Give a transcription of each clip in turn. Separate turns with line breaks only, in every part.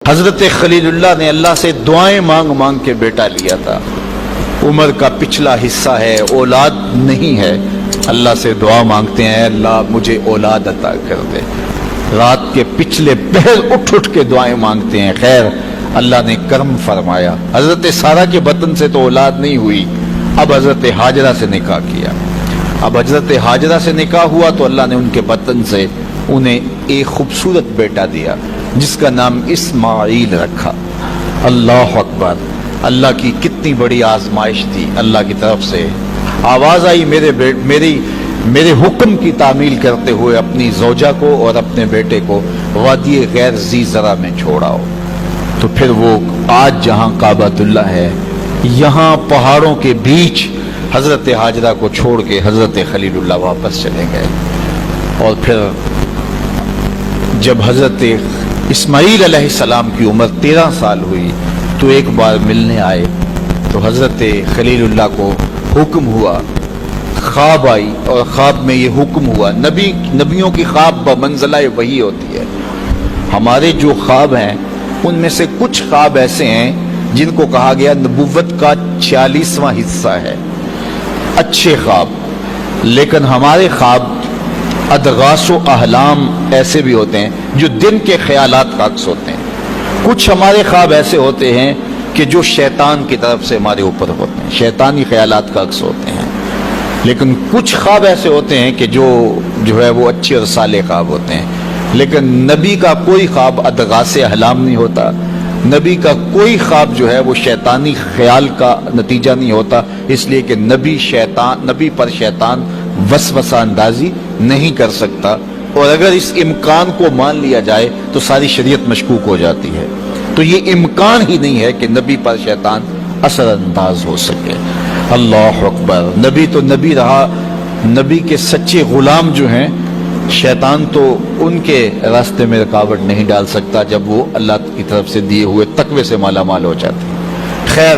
حضرت خلیل اللہ نے اللہ سے دعائیں مانگ مانگ کے بیٹا لیا تھا. عمر کا پچھلا حصہ ہے، اولاد نہیں ہے. اللہ سے دعا مانگتے ہیں اللہ مجھے اولاد عطا کر دے. رات کے پچھلے پہر اٹھ اٹھ کے دعائیں مانگتے ہیں. خیر اللہ نے کرم فرمایا. حضرت سارہ کے بطن سے تو اولاد نہیں ہوئی، اب حضرت ہاجرہ سے نکاح کیا. اب حضرت ہاجرہ سے نکاح ہوا تو اللہ نے ان کے بطن سے انہیں ایک خوبصورت بیٹا دیا جس کا نام اسماعیل رکھا. اللہ اکبر! اللہ کی کتنی بڑی آزمائش تھی. اللہ کی طرف سے آواز آئی میرے حکم کی تعمیل کرتے ہوئے اپنی زوجہ کو اور اپنے بیٹے کو وادی غیر ذی زرع میں چھوڑاؤ. تو پھر وہ آج جہاں کعبۃ اللہ ہے، یہاں پہاڑوں کے بیچ حضرت ہاجرہ کو چھوڑ کے حضرت خلیل اللہ واپس چلے گئے. اور پھر جب حضرت اسماعیل علیہ السلام کی عمر 13 سال ہوئی تو ایک بار ملنے آئے تو حضرت خلیل اللہ کو حکم ہوا، خواب آئی اور خواب میں یہ حکم ہوا. نبیوں کی خواب بمنزلہ وحی ہوتی ہے. ہمارے جو خواب ہیں ان میں سے کچھ خواب ایسے ہیں جن کو کہا گیا نبوت کا 46واں حصہ ہے، اچھے خواب. لیکن ہمارے خواب ادغاث و احلام ایسے بھی ہوتے ہیں جو دن کے خیالات کا عکس ہوتے ہیں. کچھ ہمارے خواب ایسے ہوتے ہیں کہ جو شیطان کی طرف سے ہمارے اوپر ہوتے ہیں، شیطانی خیالات کا عکس ہوتے ہیں. لیکن کچھ خواب ایسے ہوتے ہیں کہ جو ہے وہ اچھے اور صالح خواب ہوتے ہیں. لیکن نبی کا کوئی خواب ادغاث احلام نہیں ہوتا. نبی کا کوئی خواب جو ہے وہ شیطانی خیال کا نتیجہ نہیں ہوتا، اس لیے کہ نبی پر شیطان وسوسہ اندازی نہیں کر سکتا. اور اگر اس امکان کو مان لیا جائے تو ساری شریعت مشکوک ہو جاتی ہے. تو یہ امکان ہی نہیں ہے کہ نبی پر شیطان اثر انداز ہو سکے. اللہ اکبر! نبی تو نبی رہا. نبی کے سچے غلام جو ہیں، شیطان تو ان کے راستے میں رکاوٹ نہیں ڈال سکتا جب وہ اللہ کی طرف سے دیے ہوئے تقوی سے مالا مال ہو جاتے ہیں. خیر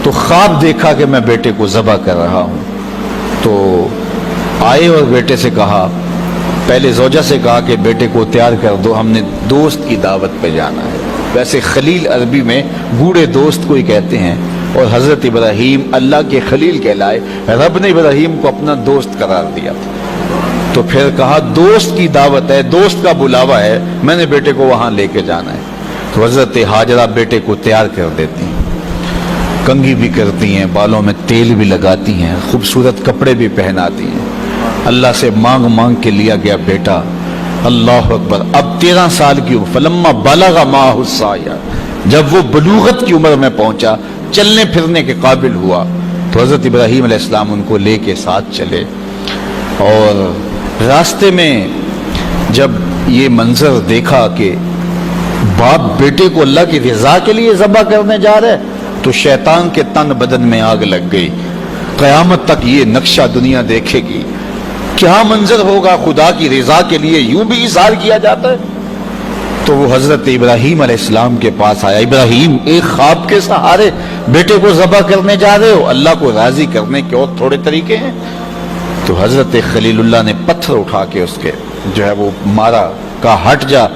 تو خواب دیکھا کہ میں بیٹے کو ذبح کر رہا ہوں. تو آئے اور بیٹے سے کہا، پہلے زوجہ سے کہا کہ بیٹے کو تیار کر دو، ہم نے دوست کی دعوت پہ جانا ہے. ویسے خلیل عربی میں گوڑے دوست کو ہی کہتے ہیں، اور حضرت ابراہیم اللہ کے خلیل کہلائے. رب نے ابراہیم کو اپنا دوست قرار دیا. تو پھر کہا دوست کی دعوت ہے، دوست کا بلاوا ہے، میں نے بیٹے کو وہاں لے کے جانا ہے. تو حضرت ہاجرہ بیٹے کو تیار کر دیتی ہیں، کنگھی بھی کرتی ہیں، بالوں میں تیل بھی لگاتی ہیں، خوبصورت کپڑے بھی پہناتی ہیں. اللہ سے مانگ مانگ کے لیا گیا بیٹا. اللہ اکبر! اب 13 سال کی عمر، فلما بلغ معہ السعی، جب وہ بلوغت کی عمر میں پہنچا، چلنے پھرنے کے قابل ہوا، تو حضرت ابراہیم علیہ السلام ان کو لے کے ساتھ چلے. اور راستے میں جب یہ منظر دیکھا کہ باپ بیٹے کو اللہ کی رضا کے لیے ذبح کرنے جا رہے تو شیطان کے تن بدن میں آگ لگ گئی. قیامت تک یہ نقشہ دنیا دیکھے گی. کیا منظر ہوگا! خدا کی رضا کے لیے یوں بھی اظہار کیا جاتا ہے. تو وہ حضرت ابراہیم علیہ السلام کے پاس آیا. ابراہیم، ایک خواب کے سہارے بیٹے کو ذبح کرنے جا رہے ہو، اللہ کو راضی کرنے کے اور تھوڑے طریقے ہیں. تو حضرت خلیل اللہ نے پتھر اٹھا کے اس کے جو ہے وہ مارا، کہا ہٹ جا،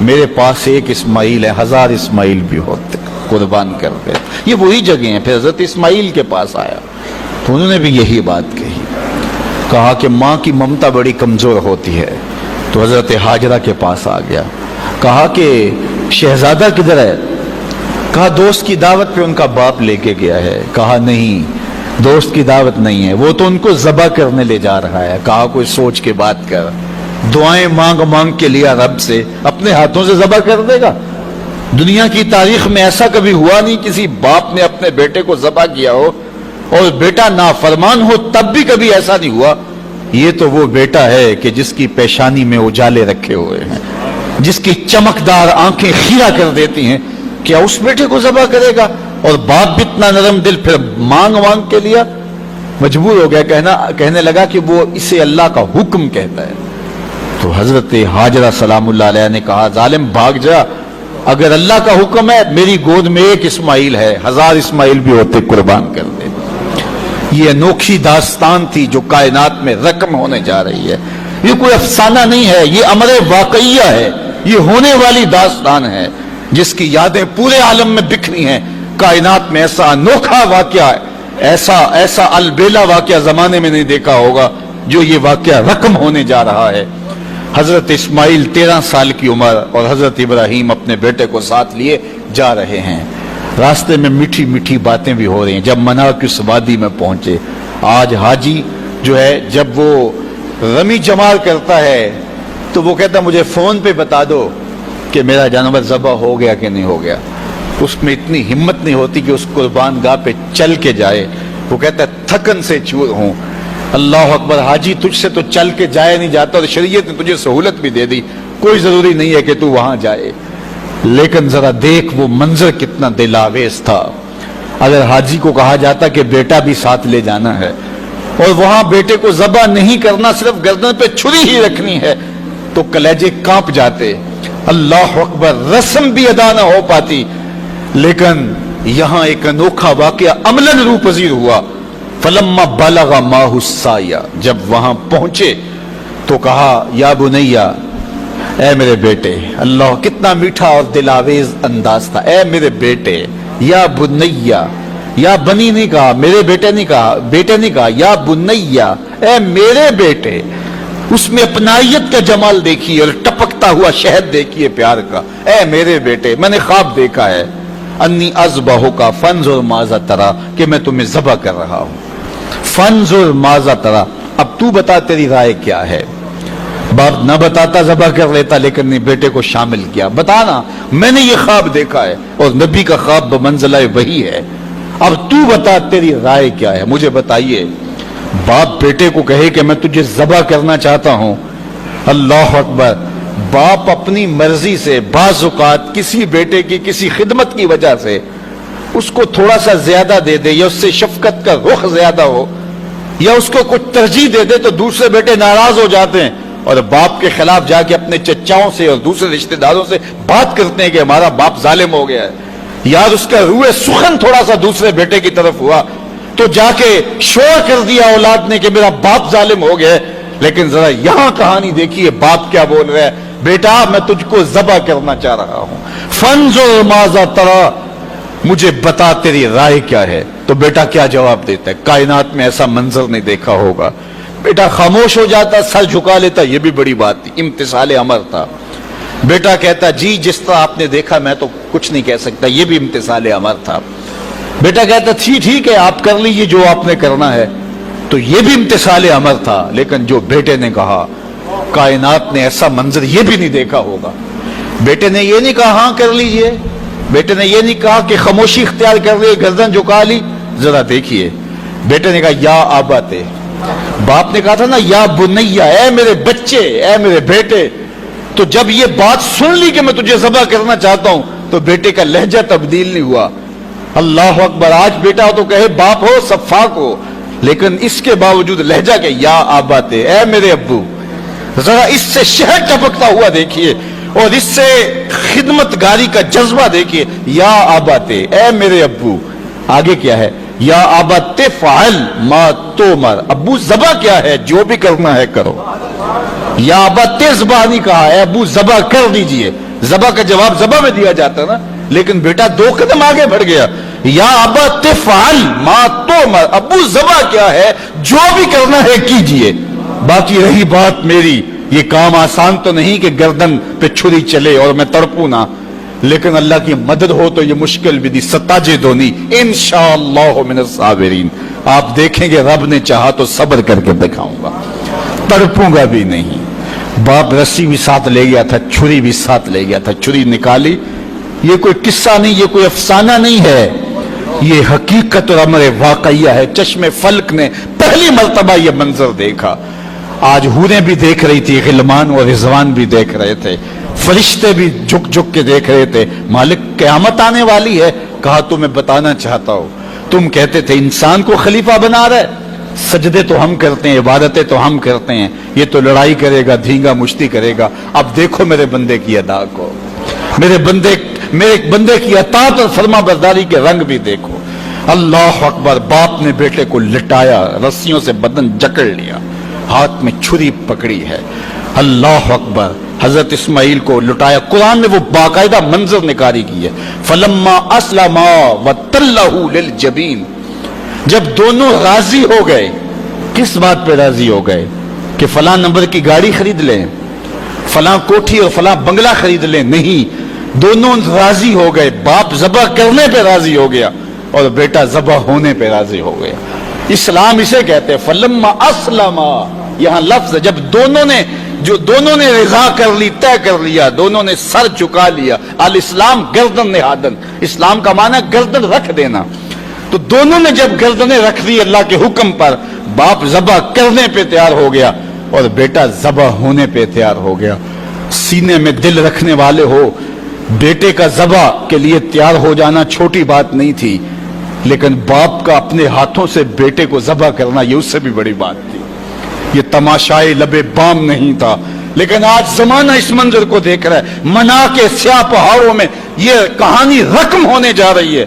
میرے پاس ایک اسماعیل ہے، 1000 اسماعیل بھی ہوتے، قربان کر دے. یہ وہی جگہ ہیں. پھر حضرت اسماعیل کے پاس آیا تو انہوں نے بھی یہی بات کہی. کہا کہ ماں کی ممتا بڑی کمزور ہوتی ہے. تو حضرت ہاجرہ کے پاس آ گیا. کہا کہ شہزادہ کدھر ہے؟ کہا دوست کی دعوت پہ ان کا باپ لے کے گیا ہے. کہا نہیں، دوست کی دعوت نہیں ہے، وہ تو ان کو ذبح کرنے لے جا رہا ہے. کہا کوئی سوچ کے بات کر، دعائیں مانگ مانگ کے لیا رب سے، اپنے ہاتھوں سے ذبح کر دے گا؟ دنیا کی تاریخ میں ایسا کبھی ہوا نہیں کسی باپ نے اپنے بیٹے کو ذبح کیا ہو اور بیٹا نافرمان ہو، تب بھی کبھی ایسا نہیں ہوا. یہ تو وہ بیٹا ہے کہ جس کی پیشانی میں اجالے رکھے ہوئے ہیں، جس کی چمکدار آنکھیں خیرہ کر دیتی ہیں. کیا اس بیٹے کو ذبح کرے گا؟ اور باپ بھی اتنا نرم دل، پھر مانگ مانگ کے لیا، مجبور ہو گیا، کہنے لگا کہ وہ اسے اللہ کا حکم کہتا ہے. تو حضرت ہاجرہ سلام اللہ علیہ نے کہا ظالم بھاگ جا، اگر اللہ کا حکم ہے میری گود میں ایک اسماعیل ہے، 1000 اسماعیل بھی ہوتے قربان کر دے. یہ انوکھی داستان تھی جو کائنات میں رقم ہونے جا رہی ہے. یہ کوئی افسانہ نہیں ہے، یہ امر واقعیہ ہے، یہ ہونے والی داستان ہے. جس کی یادیں پورے عالم میں بکھری ہیں. کائنات میں ایسا انوکھا واقعہ ہے، ایسا البیلا واقعہ زمانے میں نہیں دیکھا ہوگا جو یہ واقعہ رقم ہونے جا رہا ہے. حضرت اسماعیل 13 سال کی عمر اور حضرت ابراہیم اپنے بیٹے کو ساتھ لیے جا رہے ہیں. راستے میں میٹھی میٹھی باتیں بھی ہو رہی ہیں. جب منا کی اس وادی میں پہنچے، آج حاجی جو ہے جب وہ رمی جمار کرتا ہے تو وہ کہتا مجھے فون پہ بتا دو کہ میرا جانور ذبح ہو گیا کہ نہیں ہو گیا. اس میں اتنی ہمت نہیں ہوتی کہ اس قربان گاہ پہ چل کے جائے. وہ کہتا ہے تھکن سے چور ہوں. اللہ اکبر، حاجی تجھ سے تو چل کے جایا نہیں جاتا اور شریعت نے تجھے سہولت بھی دے دی، کوئی ضروری نہیں ہے کہ تو وہاں جائے. لیکن ذرا دیکھ وہ منظر کتنا دل آویز تھا. اگر حاجی کو کہا جاتا کہ بیٹا بھی ساتھ لے جانا ہے اور وہاں بیٹے کو ذبح نہیں کرنا، صرف گردن پہ چھری ہی رکھنی ہے، تو کلیجے کانپ جاتے. اللہ اکبر، رسم بھی ادا نہ ہو پاتی. لیکن یہاں ایک انوکھا واقعہ عملاً روح پذیر ہوا. فلما بلغ ماہ السعی، جب وہاں پہنچے تو کہا یا بنیا، اے میرے بیٹے. اللہ کتنا میٹھا اور دلاویز انداز تھا. اے میرے بیٹے، یا بنیا، یا بنی نہیں کہا، میرے بیٹے نہیں کہا، بیٹے نہیں کہا، یا بنیا، اے میرے بیٹے. اس میں اپنائیت کا جمال دیکھیے اور ٹپکتا ہوا شہد دیکھیے پیار کا. اے میرے بیٹے، میں نے خواب دیکھا ہے، انی اذبحک فانظر ماذا تری، کہ میں تمہیں ذبح کر رہا ہوں. فانظر ماذا تری، اب تو بتا تیری رائے کیا ہے. باپ نہ بتاتا ذبح کر لیتا، لیکن نے بیٹے کو شامل کیا. بتانا، میں نے یہ خواب دیکھا ہے اور نبی کا خواب بمنزلہ وحی ہے. اب تو بتا تیری رائے کیا ہے، مجھے بتائیے. باپ بیٹے کو کہے کہ میں تجھے ذبح کرنا چاہتا ہوں. اللہ اکبر. باپ اپنی مرضی سے بعض اوقات کسی بیٹے کی کسی خدمت کی وجہ سے اس کو تھوڑا سا زیادہ دے دے، یا اس سے شفقت کا رخ زیادہ ہو، یا اس کو کچھ ترجیح دے دے، تو دوسرے بیٹے ناراض ہو جاتے ہیں اور باپ کے خلاف جا کے اپنے چچاؤں سے اور دوسرے رشتہ داروں سے بات کرتے ہیں کہ ہمارا باپ ظالم ہو گیا ہے. یار اس کا روح سخن تھوڑا سا دوسرے بیٹے کی طرف ہوا تو جا کے شور کر دیا اولاد نے کہ میرا باپ ظالم ہو گیا ہے. لیکن ذرا یہاں کہانی دیکھیے باپ کیا بول رہا ہے. بیٹا میں تجھ کو ذبح کرنا چاہ رہا ہوں. فانظر ماذا تری، مجھے بتا تیری رائے کیا ہے. تو بیٹا کیا جواب دیتا ہے؟ کائنات میں ایسا منظر نہیں دیکھا ہوگا. بیٹا خاموش ہو جاتا، سر جھکا لیتا. یہ بھی بڑی بات تھی، امتثال امر تھا. بیٹا کہتا جی جس طرح آپ نے دیکھا میں تو کچھ نہیں کہہ سکتا. یہ بھی امتثال امر تھا. بیٹا کہتا ٹھیک ہے آپ کر لیجیے جو آپ نے کرنا ہے. تو یہ بھی امتثال امر تھا. لیکن جو بیٹے نے کہا، کائنات نے ایسا منظر یہ بھی نہیں دیکھا ہوگا. بیٹے نے یہ نہیں کہا ہاں کر لیجئے، بیٹے نے یہ نہیں کہا کہ خاموشی اختیار کر لی، گردن جھکا لی. ذرا دیکھیے، بیٹے نے کہا یا آباتے. باپ نے کہا تھا نا یا بنیا، اے میرے بچے، اے میرے بیٹے. تو جب یہ بات سن لی کہ میں تجھے ذبح کرنا چاہتا ہوں تو بیٹے کا لہجہ تبدیل نہیں ہوا. اللہ اکبر. آج بیٹا ہو تو کہے باپ ہو سفاک ہو، لیکن اس کے باوجود لہجہ کہ یا آباتے، اے میرے ابو. ذرا اس سے شہد ٹپکتا ہوا دیکھیے اور اس سے خدمت گاری کا جذبہ دیکھیے. یا آباتے، اے میرے ابو. آگے کیا ہے؟ یا آبات فعل ما تؤمر، ابو ذبح کیا ہے، جو بھی کرنا ہے کرو. یا آبات ذبح نہیں کہا، اے ابو ذبح کر دیجئے. ذبح کا جواب ذبح میں دیا جاتا نا، لیکن بیٹا 2 قدم آگے بڑھ گیا. یا آبات فعل ما تؤمر، ابو ذبح کیا ہے، جو بھی کرنا ہے کیجئے. باقی رہی بات میری، یہ کام آسان تو نہیں کہ گردن پہ چھری چلے اور میں تڑپوں نہ، لیکن اللہ کی مدد ہو تو یہ مشکل بھی دی ستاجدونی انشاءاللہ من الصابرین. آپ دیکھیں گے رب نے چاہا تو صبر کر کے دکھاؤں گا، تڑپوں گا بھی نہیں. باپ رسی بھی ساتھ لے گیا تھا، چھری بھی ساتھ لے گیا تھا. چھری نکالی. یہ کوئی قصہ نہیں، یہ کوئی افسانہ نہیں ہے، یہ حقیقت اور امر واقعیہ ہے. چشم فلک نے پہلی مرتبہ یہ منظر دیکھا. آج حوریں بھی دیکھ رہی تھی، غلمان اور رضوان بھی دیکھ رہے تھے، فرشتے بھی جھک جھک کے دیکھ رہے تھے. مالک قیامت آنے والی ہے. کہا تمہیں بتانا چاہتا ہوں، تم کہتے تھے انسان کو خلیفہ بنا رہے، سجدے تو ہم کرتے ہیں، عبادتیں تو ہم کرتے ہیں، یہ تو لڑائی کرے گا، دھینگا مشتی کرے گا. اب دیکھو میرے بندے کی ادا کو، میرے بندے کی اطاعت اور فرما برداری کے رنگ بھی دیکھو. اللہ اکبر. باپ نے بیٹے کو لٹایا، رسیوں سے بدن جکڑ لیا. ہاتھ میں چھری پکڑی ہے. اللہ اکبر. حضرت اسماعیل کو لٹایا. قرآن نے وہ باقاعدہ منظر نکاری کی ہے. فلما اسلما وتلہ للجبین. جب دونوں راضی ہو گئے. کس بات پہ راضی ہو گئے؟ کہ فلاں نمبر کی گاڑی خرید لیں, فلاں کوٹھی اور فلاں بنگلہ خرید لیں. نہیں, دونوں راضی ہو گئے. باپ ذبح کرنے پہ راضی ہو گیا اور بیٹا ذبح ہونے پہ راضی ہو گیا. اسلام اسے کہتے ہیں فلما اسلما. یہاں لفظ جب دونوں نے رضا کر لی, طے کر لیا, دونوں نے سر چکا لیا. الاسلام گردن نہادن. اسلام کا معنی گردن رکھ دینا. تو دونوں نے جب گردنیں رکھ دی اللہ کے حکم پر, باپ ذبح کرنے پہ تیار ہو گیا اور بیٹا ذبح ہونے پہ تیار ہو گیا. سینے میں دل رکھنے والے ہو, بیٹے کا ذبح کے لیے تیار ہو جانا چھوٹی بات نہیں تھی, لیکن باپ کا اپنے ہاتھوں سے بیٹے کو ذبح کرنا یہ اس سے بھی بڑی بات تھی. یہ تماشائے لبے بام نہیں تھا. لیکن آج زمانہ اس منظر کو دیکھ رہا ہے. منا کے سیاہ پہاڑوں میں یہ کہانی رقم ہونے جا رہی ہے.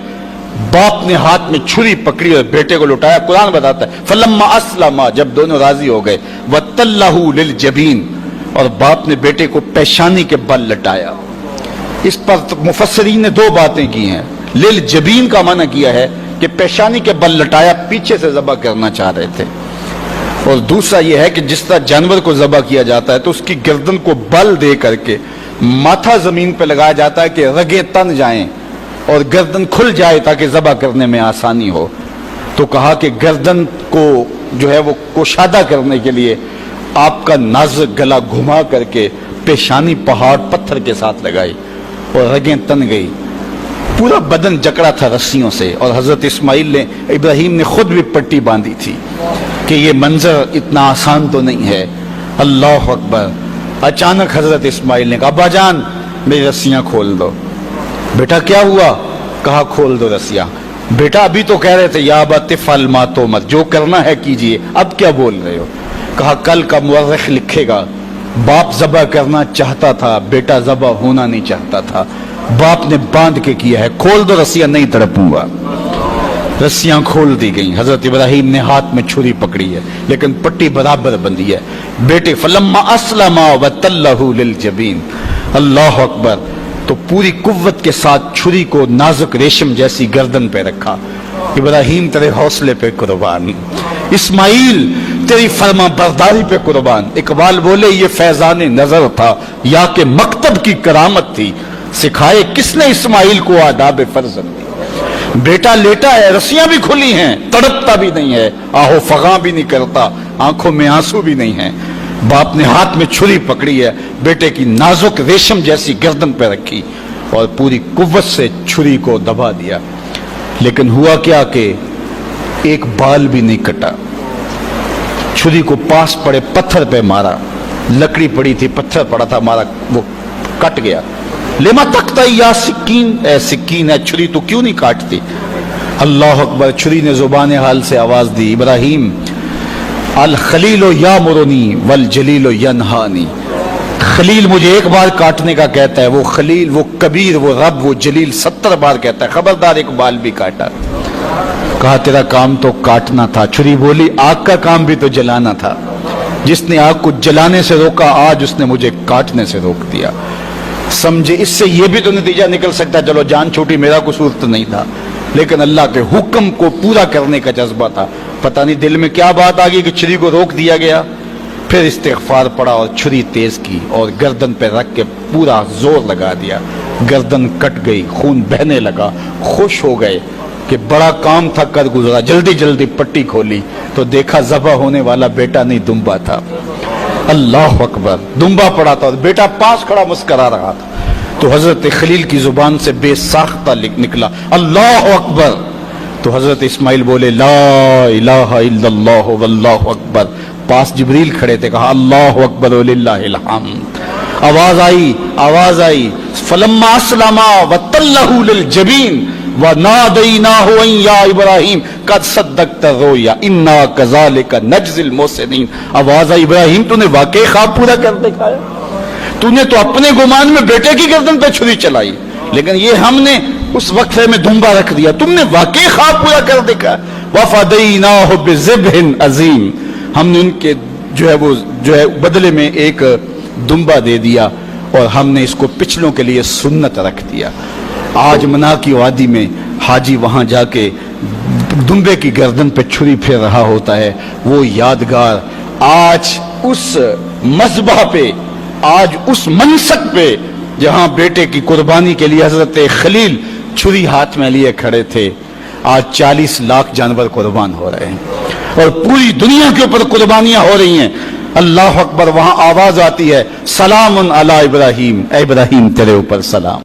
باپ نے ہاتھ میں چھری پکڑی اور بیٹے کو لٹایا. قرآن بتاتا ہے فلما اسلما, جب دونوں راضی ہو گئے, وتلہ للجبین, اور باپ نے بیٹے کو پیشانی کے بل لٹایا. اس پر مفسرین نے دو باتیں کی ہیں. للجبین کا معنی کیا ہے کہ پیشانی کے بل لٹایا, پیچھے سے ذبح کرنا چاہ رہے تھے. اور دوسرا یہ ہے کہ جس طرح جانور کو ذبح کیا جاتا ہے تو اس کی گردن کو بل دے کر کے ماتھا زمین پہ لگایا جاتا ہے کہ رگیں تن جائیں اور گردن کھل جائے تاکہ ذبح کرنے میں آسانی ہو. تو کہا کہ گردن کو جو ہے وہ کشادہ کرنے کے لیے آپ کا نازک گلا گھما کر کے پیشانی پہاڑ پتھر کے ساتھ لگائی اور رگیں تن گئی. پورا بدن جکڑا تھا رسیوں سے, اور حضرت ابراہیم نے خود بھی پٹی باندھی تھی کہ یہ منظر اتنا آسان تو نہیں ہے. اللہ اکبر. اچانک حضرت اسماعیل نے کہا ابا جان میری رسیاں کھول دو. بیٹا کیا ہوا؟ کہا کھول دو رسیاں. بیٹا ابھی تو کہہ رہے تھے یا ابا تفعل ما تؤمر, جو کرنا ہے کیجئے, اب کیا بول رہے ہو؟ کہا کل کا مورخ لکھے گا باپ ذبح کرنا چاہتا تھا, بیٹا ذبح ہونا نہیں چاہتا تھا. باپ نے باندھ کے کیا ہے, کھول دو رسیاں, نہیں تڑپوں گا. رسیاں کھول دی گئیں. حضرت ابراہیم نے ہاتھ میں چھری پکڑی ہے لیکن پٹی برابر بندھی ہے. بیٹے فلما اسلما وتلہ للجبین. اللہ اکبر. تو پوری قوت کے ساتھ چھری کو نازک ریشم جیسی گردن پہ رکھا. ابراہیم تیرے حوصلے پہ قربان, اسماعیل تیری فرما برداری پہ قربان. اقبال بولے یہ فیضان نظر تھا یا کہ مکتب کی کرامت تھی, سکھائے کس نے اسماعیل کو آداب فرزند. بیٹا لیٹا ہے, رسیاں بھی کھلی ہیں, تڑپتا بھی نہیں ہے, آہو فغاں بھی نہیں کرتا, آنکھوں میں آنسو بھی نہیں ہے. باپ نے ہاتھ میں چھری پکڑی ہے, بیٹے کی نازک ریشم جیسی گردن پہ رکھی اور پوری قوت سے چھری کو دبا دیا. لیکن ہوا کیا کہ ایک بال بھی نہیں کٹا. چھری کو پاس پڑے پتھر پہ مارا, لکڑی پڑی تھی, پتھر پڑا تھا, مارا, وہ کٹ گیا. لما تقطع یا سکین, اے سکین ہے چھری تو کیوں نہیں کاٹتی. اللہ اکبر. چھری نے زبان حال سے آواز دی ابراہیم الخلیل یامرنی والجلیل ینہانی. خلیل مجھے ایک بار کاٹنے کا کہتا ہے, وہ خلیل, وہ کبیر, وہ رب, وہ جلیل 70 بار کہتا ہے, خبردار ایک بال بھی کاٹا. کہا تیرا کام تو کاٹنا تھا. چھری بولی آگ کا کام بھی تو جلانا تھا. جس نے آگ کو جلانے سے روکا آج اس نے مجھے کاٹنے سے روک دیا. سمجھے اس سے یہ بھی تو نتیجہ نکل سکتا ہے چلو جان چھوٹی, میرا قصور تو نہیں تھا, لیکن اللہ کے حکم کو پورا کرنے کا جذبہ تھا. پتہ نہیں دل میں کیا بات آ گئی کہ چھری کو روک دیا گیا. پھر استغفار پڑا اور چھری تیز کی اور گردن پہ رکھ کے پورا زور لگا دیا. گردن کٹ گئی, خون بہنے لگا. خوش ہو گئے کہ بڑا کام تھا کر گزرا. جلدی جلدی پٹی کھولی تو دیکھا ذبح ہونے والا بیٹا نہیں دمبا تھا. اللہ اکبر. دمبا پڑا تھا اور بیٹا پاس کھڑا مسکرا رہا تھا. تو حضرت خلیل کی زبان سے بے ساختہ نکلا اللہ اکبر. تو حضرت اسماعیل بولے لا الہ الا اللہ واللہ اکبر. پاس جبریل کھڑے تھے, کہا اللہ اکبر وللہ الحمد. آواز آئی فلما اسلما وتلہ للجبین ونادیناہ ان یا ابراہیم قد صدقت الرؤیا انا کذالک نجزی المحسنین. آواز آئی ابراہیم تو نے واقعی خواب پورا کر دکھایا. تو نے تو اپنے گمان میں بیٹے کی گردن پہ چھری چلائی, لیکن یہ ہم نے اس وقفے میں دمبا رکھ دیا. تم نے واقعی خواب پورا کر دکھا. وفدیناہ بذبح عظیم. ہم نے ان کے جو ہے بدلے میں ایک دمبا دے دیا اور ہم نے اس کو پچھلوں کے لیے سنت رکھ دیا۔ آج منا کی وادی میں حاجی وہاں جا کے دمبے کی گردن پہ چھری پھیر رہا ہوتا ہے، وہ یادگار آج اس مذبح پہ، آج اس منصب پہ جہاں بیٹے کی قربانی کے لیے حضرت خلیل چھری ہاتھ میں لیے کھڑے تھے، آج 40 لاکھ جانور قربان ہو رہے ہیں اور پوری دنیا کے اوپر قربانیاں ہو رہی ہیں۔ اللہ اکبر، وہاں آواز آتی ہے سلام علی ابراہیم، اے ابراہیم تیرے اوپر سلام۔